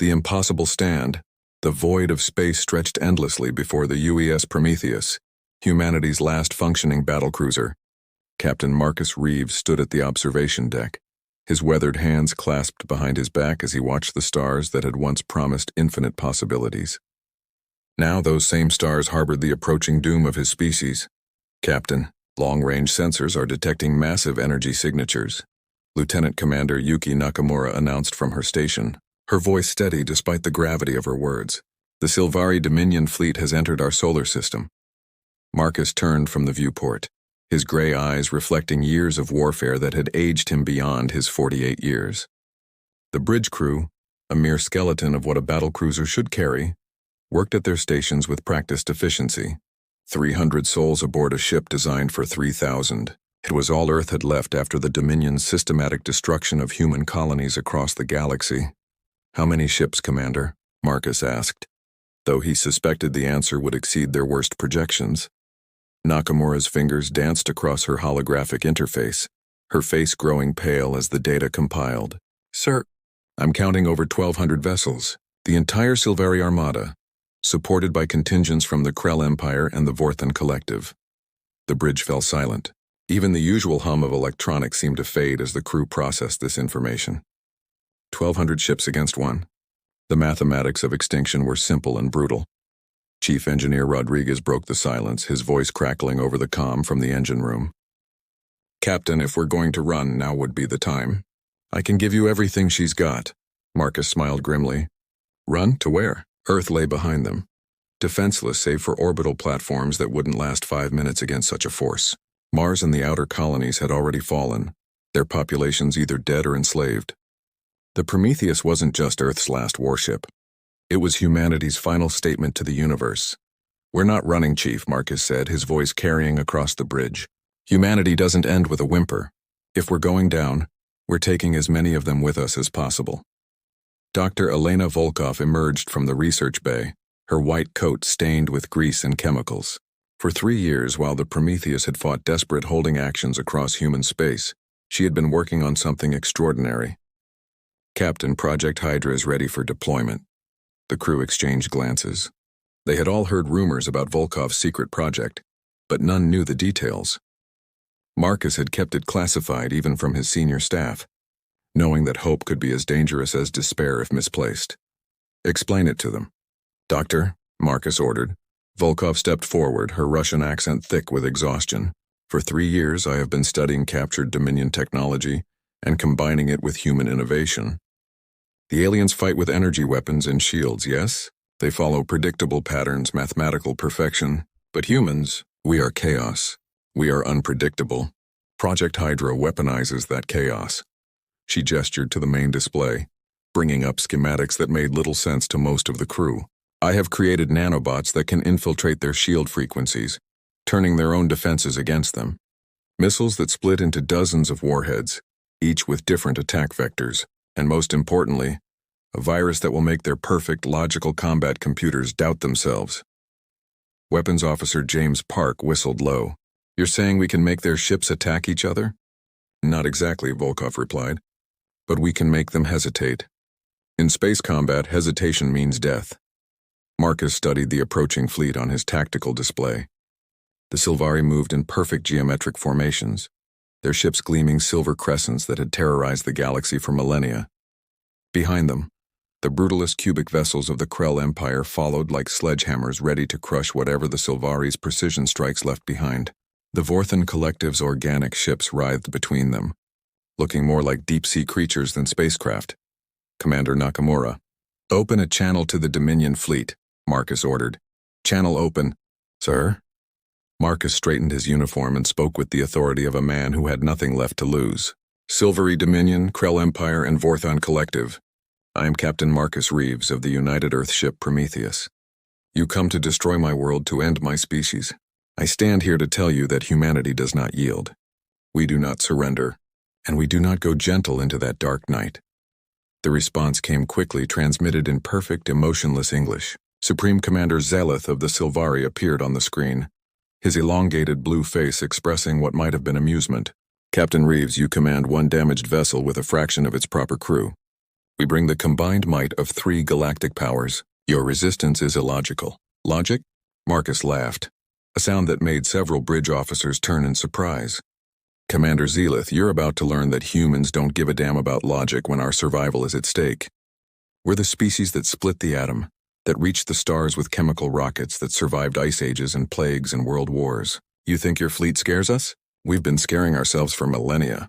The impossible stand. The void of space stretched endlessly before the UES Prometheus, humanity's last functioning battlecruiser. Captain Marcus Reeves stood at the observation deck, his weathered hands clasped behind his back as he watched the stars that had once promised infinite possibilities. Now those same stars harbored the approaching doom of his species. Captain, long-range sensors are detecting massive energy signatures. Lieutenant Commander Yuki Nakamura announced from her station, her voice steady despite the gravity of her words. The Sylvari Dominion fleet has entered our solar system. Marcus turned from the viewport, his gray eyes reflecting years of warfare that had aged him beyond his 48 years. The bridge crew, a mere skeleton of what a battlecruiser should carry, worked at their stations with practiced efficiency. 300 souls aboard a ship designed for 3,000. It was all Earth had left after the Dominion's systematic destruction of human colonies across the galaxy. "How many ships, Commander?" Marcus asked, though he suspected the answer would exceed their worst projections. Nakamura's fingers danced across her holographic interface, her face growing pale as the data compiled. "Sir, I'm counting over 1,200 vessels, the entire Sylvari Armada, supported by contingents from the Krell Empire and the Vorthan Collective." The bridge fell silent. Even the usual hum of electronics seemed to fade as the crew processed this information. 1,200 ships against one. The mathematics of extinction were simple and brutal. Chief Engineer Rodriguez broke the silence, his voice crackling over the comm from the engine room. "Captain, if we're going to run, now would be the time. I can give you everything she's got." Marcus smiled grimly. Run? To where? Earth lay behind them, defenseless save for orbital platforms that wouldn't last 5 minutes against such a force. Mars and the outer colonies had already fallen, their populations either dead or enslaved. The Prometheus wasn't just Earth's last warship. It was humanity's final statement to the universe. "We're not running, Chief," Marcus said, his voice carrying across the bridge. "Humanity doesn't end with a whimper. If we're going down, we're taking as many of them with us as possible." Dr. Elena Volkov emerged from the research bay, her white coat stained with grease and chemicals. For 3 years, while the Prometheus had fought desperate holding actions across human space, she had been working on something extraordinary. "Captain, Project Hydra is ready for deployment." The crew exchanged glances. They had all heard rumors about Volkov's secret project, but none knew the details. Marcus had kept it classified even from his senior staff, knowing that hope could be as dangerous as despair if misplaced. "Explain it to them." "Doctor," Marcus ordered. Volkov stepped forward, her Russian accent thick with exhaustion. "For 3 years I have been studying captured Dominion technology and combining it with human innovation. The aliens fight with energy weapons and shields, yes? They follow predictable patterns, mathematical perfection. But humans, we are chaos. We are unpredictable. Project Hydra weaponizes that chaos." She gestured to the main display, bringing up schematics that made little sense to most of the crew. "I have created nanobots that can infiltrate their shield frequencies, turning their own defenses against them. Missiles that split into dozens of warheads, each with different attack vectors, and most importantly, a virus that will make their perfect, logical combat computers doubt themselves." Weapons Officer James Park whistled low. "You're saying we can make their ships attack each other?" "Not exactly," Volkov replied, "but we can make them hesitate. In space combat, hesitation means death." Marcus studied the approaching fleet on his tactical display. The Sylvari moved in perfect geometric formations, their ships gleaming silver crescents that had terrorized the galaxy for millennia. Behind them, the brutalist cubic vessels of the Krell Empire followed like sledgehammers ready to crush whatever the Sylvari's precision strikes left behind. The Vorthan Collective's organic ships writhed between them, looking more like deep-sea creatures than spacecraft. "Commander Nakamura, open a channel to the Dominion fleet," Marcus ordered. "Channel open." "Sir?" Marcus straightened his uniform and spoke with the authority of a man who had nothing left to lose. "Sylvari Dominion, Krell Empire, and Vorthan Collective. I am Captain Marcus Reeves of the United Earth ship Prometheus. You come to destroy my world to end my species. I stand here to tell you that humanity does not yield. We do not surrender, and we do not go gentle into that dark night." The response came quickly, transmitted in perfect, emotionless English. Supreme Commander Zeleth of the Sylvari appeared on the screen, his elongated blue face expressing what might have been amusement. "Captain Reeves, you command one damaged vessel with a fraction of its proper crew. We bring the combined might of 3 galactic powers. Your resistance is illogical. Logic? Marcus laughed, a sound that made several bridge officers turn in surprise. Commander Zelith, you're about to learn that humans don't give a damn about logic when our survival is at stake. We're the species that split the atom, that reached the stars with chemical rockets, that survived ice ages and plagues and world wars. You think your fleet scares us? We've been scaring ourselves for millennia.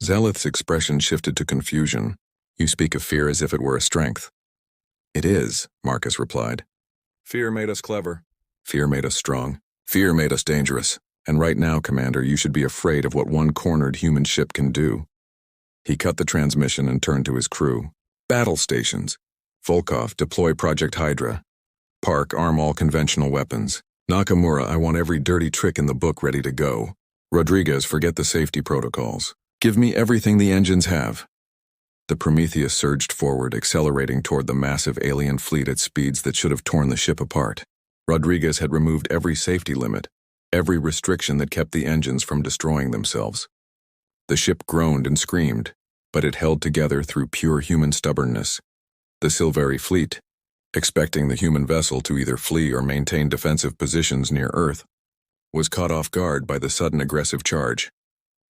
Zelith's expression shifted to confusion. You speak of fear as if it were a strength. It is, Marcus replied. Fear made us clever. Fear made us strong. Fear made us dangerous. And right now, Commander, you should be afraid of what one cornered human ship can do. He cut the transmission and turned to his crew. Battle stations. Volkov, deploy Project Hydra. Park, arm all conventional weapons. Nakamura, I want every dirty trick in the book ready to go. Rodriguez, forget the safety protocols. Give me everything the engines have. The Prometheus surged forward, accelerating toward the massive alien fleet at speeds that should have torn the ship apart. Rodriguez had removed every safety limit, every restriction that kept the engines from destroying themselves. The ship groaned and screamed, but it held together through pure human stubbornness. The Silveri fleet, expecting the human vessel to either flee or maintain defensive positions near Earth, was caught off guard by the sudden aggressive charge.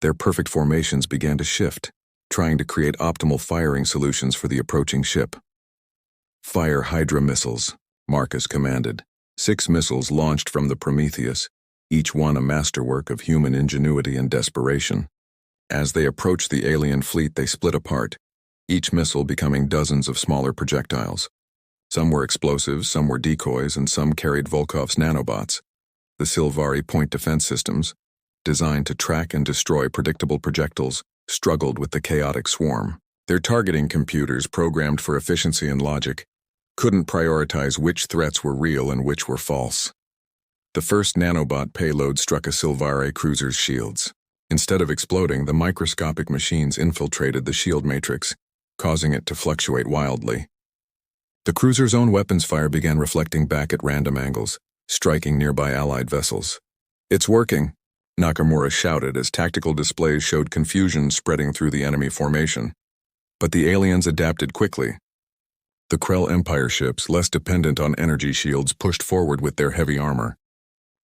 Their perfect formations began to shift, trying to create optimal firing solutions for the approaching ship. Fire Hydra missiles, Marcus commanded. 6 missiles launched from the Prometheus, each one a masterwork of human ingenuity and desperation. As they approached the alien fleet, they split apart, each missile becoming dozens of smaller projectiles. Some were explosives, some were decoys, and some carried Volkov's nanobots, the Silvari point defense systems, designed to track and destroy predictable projectiles, struggled with the chaotic swarm. Their targeting computers, programmed for efficiency and logic, couldn't prioritize which threats were real and which were false. The first nanobot payload struck a Silvari cruiser's shields. Instead of exploding, the microscopic machines infiltrated the shield matrix, causing it to fluctuate wildly. The cruiser's own weapons fire began reflecting back at random angles, striking nearby Allied vessels. It's working, Nakamura shouted as tactical displays showed confusion spreading through the enemy formation. But the aliens adapted quickly. The Krell Empire ships, less dependent on energy shields, pushed forward with their heavy armor.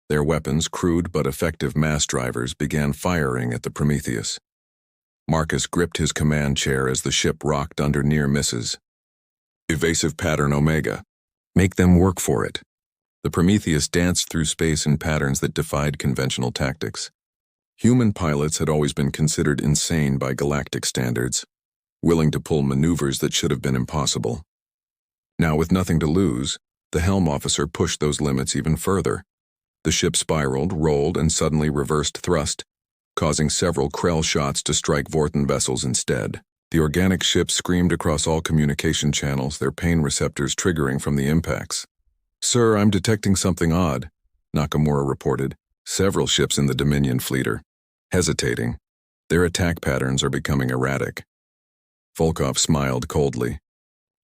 Their weapons, crude but effective mass drivers, began firing at the Prometheus. Marcus gripped his command chair as the ship rocked under near misses. Evasive pattern Omega. Make them work for it. The Prometheus danced through space in patterns that defied conventional tactics. Human pilots had always been considered insane by galactic standards, willing to pull maneuvers that should have been impossible. Now, with nothing to lose, the helm officer pushed those limits even further. The ship spiraled, rolled, and suddenly reversed thrust, causing several Krell shots to strike Vorten vessels instead. The organic ship screamed across all communication channels, their pain receptors triggering from the impacts. Sir, I'm detecting something odd, Nakamura reported. Several ships in the Dominion fleet are hesitating. Their attack patterns are becoming erratic. Volkov smiled coldly.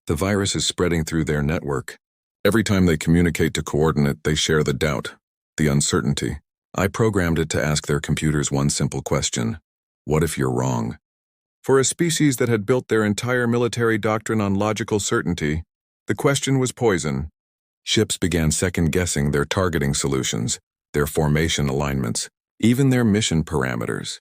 The virus is spreading through their network. Every time they communicate to coordinate, they share the doubt, the uncertainty. I programmed it to ask their computers one simple question. What if you're wrong? For a species that had built their entire military doctrine on logical certainty, the question was poison. Ships began second-guessing their targeting solutions, their formation alignments, even their mission parameters.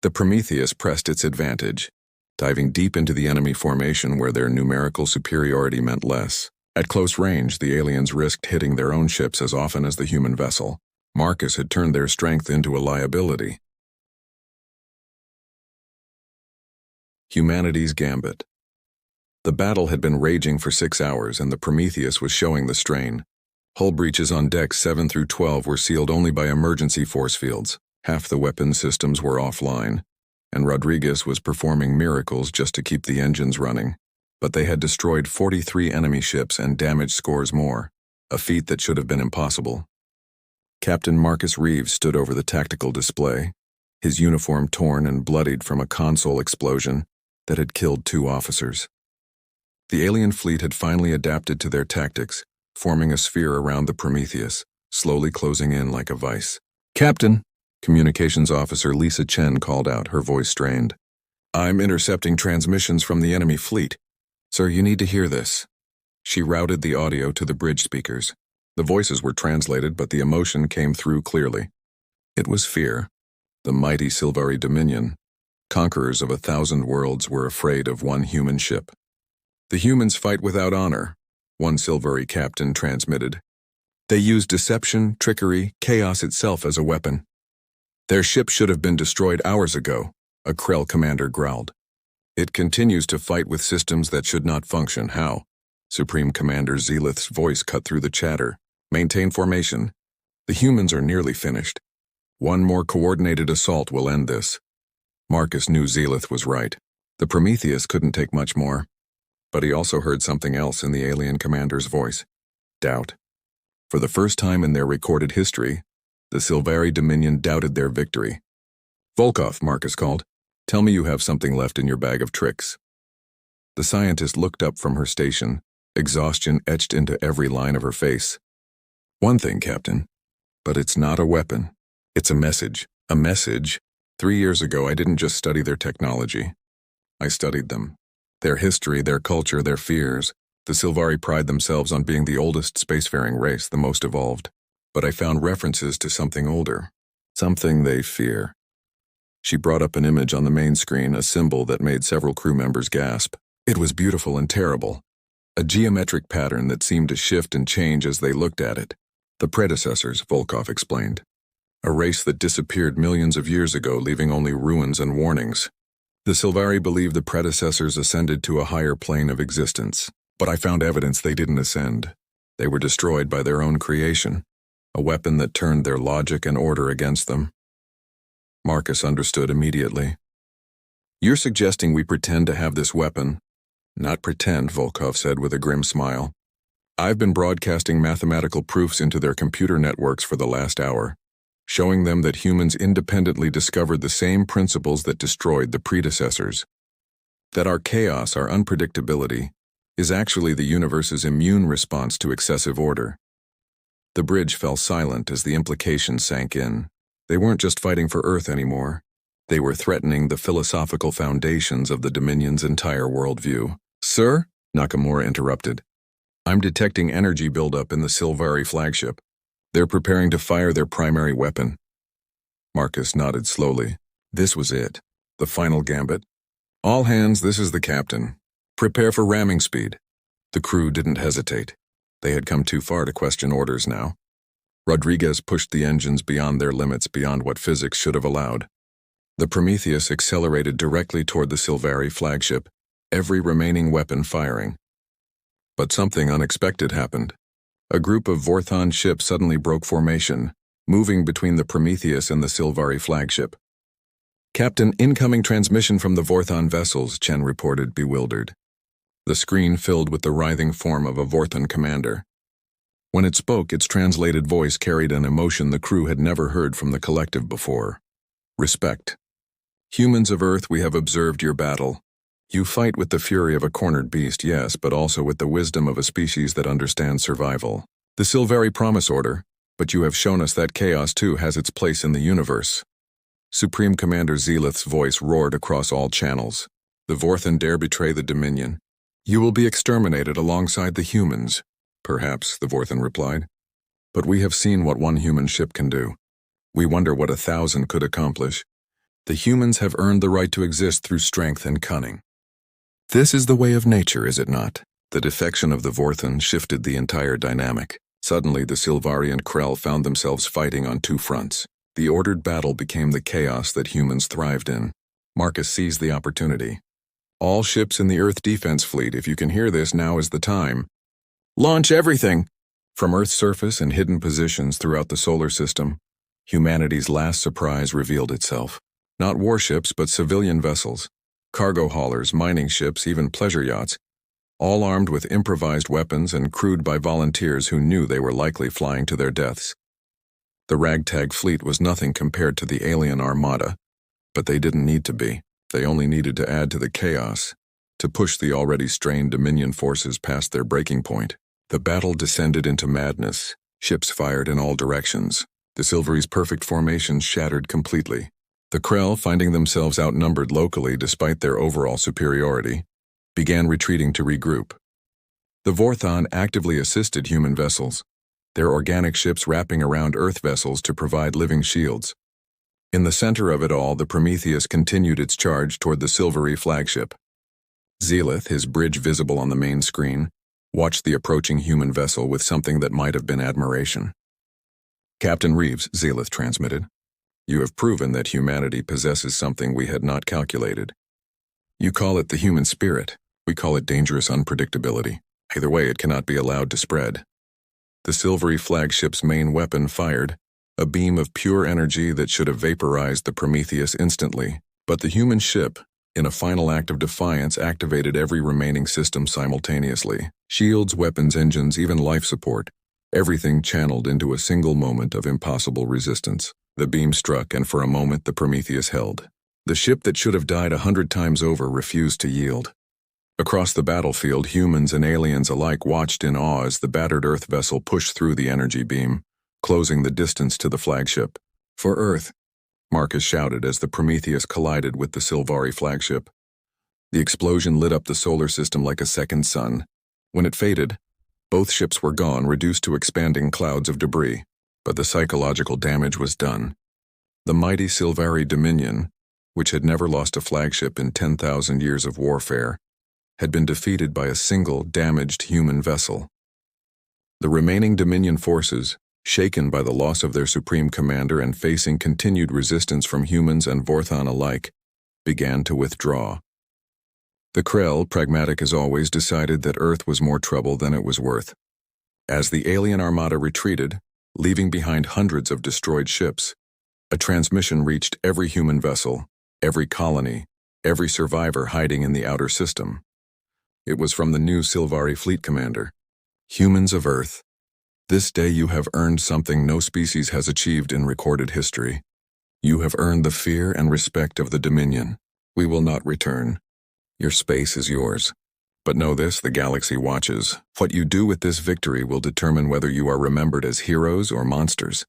The Prometheus pressed its advantage, diving deep into the enemy formation where their numerical superiority meant less. At close range, the aliens risked hitting their own ships as often as the human vessel. Marcus had turned their strength into a liability. Humanity's Gambit. The battle had been raging for 6 hours, and the Prometheus was showing the strain. Hull breaches on decks 7 through 12 were sealed only by emergency force fields. Half the weapon systems were offline, and Rodriguez was performing miracles just to keep the engines running. But they had destroyed 43 enemy ships and damaged scores more, a feat that should have been impossible. Captain Marcus Reeves stood over the tactical display, his uniform torn and bloodied from a console explosion that had killed 2 officers. The alien fleet had finally adapted to their tactics, forming a sphere around the Prometheus, slowly closing in like a vice. Captain, Communications Officer Lisa Chen called out, her voice strained. I'm intercepting transmissions from the enemy fleet. "Sir, you need to hear this." She routed the audio to the bridge speakers. The voices were translated, but the emotion came through clearly. It was fear. The mighty Silvari Dominion, conquerors of 1,000 worlds, were afraid of one human ship. "The humans fight without honor," one Silvari captain transmitted. "They use deception, trickery, chaos itself as a weapon. Their ship should have been destroyed hours ago," a Krell commander growled. "It continues to fight with systems that should not function. How?" Supreme Commander Zelith's voice cut through the chatter. "Maintain formation. The humans are nearly finished. One more coordinated assault will end this." Marcus knew Zelith was right. The Prometheus couldn't take much more. But he also heard something else in the alien commander's voice. Doubt. For the first time in their recorded history, the Silvari Dominion doubted their victory. "Volkov," Marcus called. "Tell me you have something left in your bag of tricks." The scientist looked up from her station, exhaustion etched into every line of her face. "One thing, Captain. But it's not a weapon. It's a message. A message. 3 years ago, I didn't just study their technology. I studied them. Their history, their culture, their fears. The Silvari pride themselves on being the oldest spacefaring race, the most evolved. But I found references to something older. Something they fear." She brought up an image on the main screen, a symbol that made several crew members gasp. It was beautiful and terrible. A geometric pattern that seemed to shift and change as they looked at it. "The predecessors," Volkov explained. "A race that disappeared millions of years ago, leaving only ruins and warnings. The Silvari believed the predecessors ascended to a higher plane of existence. But I found evidence they didn't ascend. They were destroyed by their own creation, a weapon that turned their logic and order against them." Marcus understood immediately. "You're suggesting we pretend to have this weapon?" "Not pretend," Volkov said with a grim smile. "I've been broadcasting mathematical proofs into their computer networks for the last hour, showing them that humans independently discovered the same principles that destroyed the predecessors. That our chaos, our unpredictability, is actually the universe's immune response to excessive order." The bridge fell silent as the implications sank in. They weren't just fighting for Earth anymore. They were threatening the philosophical foundations of the Dominion's entire worldview. "Sir?" Nakamura interrupted. "I'm detecting energy buildup in the Silvari flagship. They're preparing to fire their primary weapon." Marcus nodded slowly. This was it. The final gambit. "All hands, this is the captain. Prepare for ramming speed." The crew didn't hesitate. They had come too far to question orders now. Rodriguez pushed the engines beyond their limits, beyond what physics should have allowed. The Prometheus accelerated directly toward the Silvari flagship, every remaining weapon firing. But something unexpected happened. A group of Vorthon ships suddenly broke formation, moving between the Prometheus and the Silvari flagship. "Captain, incoming transmission from the Vorthon vessels," Chen reported, bewildered. The screen filled with the writhing form of a Vorthon commander. When it spoke, its translated voice carried an emotion the crew had never heard from the collective before. "Respect. Humans of Earth, we have observed your battle. You fight with the fury of a cornered beast, yes, but also with the wisdom of a species that understands survival. The Silvari promise order, but you have shown us that chaos too has its place in the universe." Supreme Commander Zelith's voice roared across all channels. "The Vorthon dare betray the Dominion. You will be exterminated alongside the humans." "Perhaps," the Vorthon replied. "But we have seen what one human ship can do. We wonder what 1,000 could accomplish. The humans have earned the right to exist through strength and cunning. This is the way of nature, is it not?" The defection of the Vorthon shifted the entire dynamic. Suddenly, the Silvari and Krell found themselves fighting on two fronts. The ordered battle became the chaos that humans thrived in. Marcus seized the opportunity. "All ships in the Earth Defense Fleet, if you can hear this, now is the time. Launch everything!" From Earth's surface and hidden positions throughout the solar system, humanity's last surprise revealed itself. Not warships, but civilian vessels, cargo haulers, mining ships, even pleasure yachts, all armed with improvised weapons and crewed by volunteers who knew they were likely flying to their deaths. The ragtag fleet was nothing compared to the alien armada, but they didn't need to be. They only needed to add to the chaos, to push the already strained Dominion forces past their breaking point. The battle descended into madness. Ships fired in all directions. The Silvari's perfect formation shattered completely. The Krell, finding themselves outnumbered locally despite their overall superiority, began retreating to regroup. The Vorthon actively assisted human vessels, their organic ships wrapping around Earth vessels to provide living shields. In the center of it all, the Prometheus continued its charge toward the silvery flagship. Zelith, his bridge visible on the main screen, watched the approaching human vessel with something that might have been admiration. "Captain Reeves," Zelith transmitted, "you have proven that humanity possesses something we had not calculated. You call it the human spirit. We call it dangerous unpredictability. Either way, it cannot be allowed to spread." The silvery flagship's main weapon fired, a beam of pure energy that should have vaporized the Prometheus instantly, but the human ship, in a final act of defiance, activated every remaining system simultaneously. Shields, weapons, engines, even life support. Everything channeled into a single moment of impossible resistance. The beam struck, and for a moment the Prometheus held. The ship that should have died 100 times over refused to yield. Across the battlefield, humans and aliens alike watched in awe as the battered Earth vessel pushed through the energy beam, closing the distance to the flagship. "For Earth," Marcus shouted as the Prometheus collided with the Silvari flagship. The explosion lit up the solar system like a second sun. When it faded, both ships were gone, reduced to expanding clouds of debris. But the psychological damage was done. The mighty Silvari Dominion, which had never lost a flagship in 10,000 years of warfare, had been defeated by a single, damaged human vessel. The remaining Dominion forces, shaken by the loss of their supreme commander and facing continued resistance from humans and Vorthon alike, began to withdraw. The Krell, pragmatic as always, decided that Earth was more trouble than it was worth. As the alien armada retreated, leaving behind hundreds of destroyed ships, a transmission reached every human vessel, every colony, every survivor hiding in the outer system. It was from the new Silvari fleet commander. "Humans of Earth, this day you have earned something no species has achieved in recorded history. You have earned the fear and respect of the Dominion. We will not return. Your space is yours. But know this, the galaxy watches. What you do with this victory will determine whether you are remembered as heroes or monsters."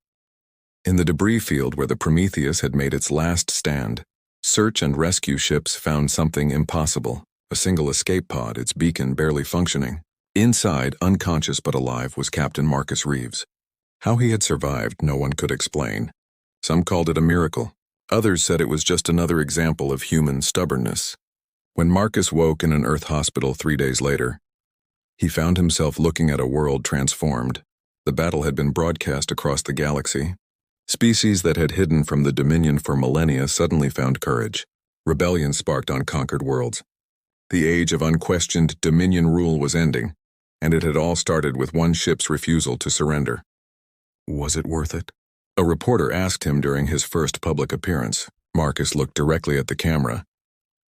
In the debris field where the Prometheus had made its last stand, search and rescue ships found something impossible. A single escape pod, its beacon barely functioning. Inside, unconscious but alive, was Captain Marcus Reeves. How he had survived, no one could explain. Some called it a miracle. Others said it was just another example of human stubbornness. When Marcus woke in an Earth hospital 3 days later, he found himself looking at a world transformed. The battle had been broadcast across the galaxy. Species that had hidden from the Dominion for millennia suddenly found courage. Rebellion sparked on conquered worlds. The age of unquestioned Dominion rule was ending, and it had all started with one ship's refusal to surrender. Was it worth it? A reporter asked him during his first public appearance. Marcus looked directly at the camera,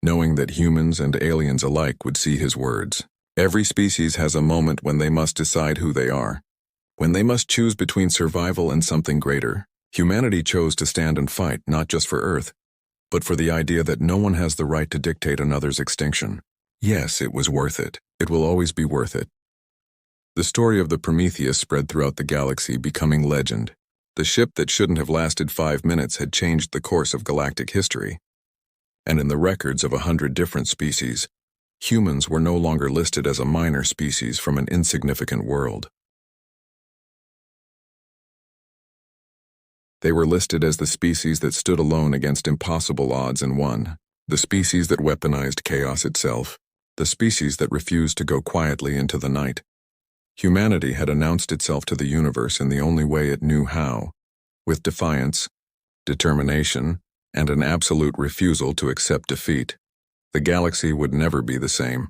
knowing that humans and aliens alike would see his words. Every species has a moment when they must decide who they are, when they must choose between survival and something greater. Humanity chose to stand and fight, not just for Earth, but for the idea that no one has the right to dictate another's extinction. Yes, it was worth it. It will always be worth it. The story of the Prometheus spread throughout the galaxy, becoming legend. The ship that shouldn't have lasted 5 minutes had changed the course of galactic history. And in the records of 100 different species, humans were no longer listed as a minor species from an insignificant world. They were listed as the species that stood alone against impossible odds and won, the species that weaponized chaos itself, the species that refused to go quietly into the night. Humanity had announced itself to the universe in the only way it knew how, with defiance, determination, and an absolute refusal to accept defeat. The galaxy would never be the same.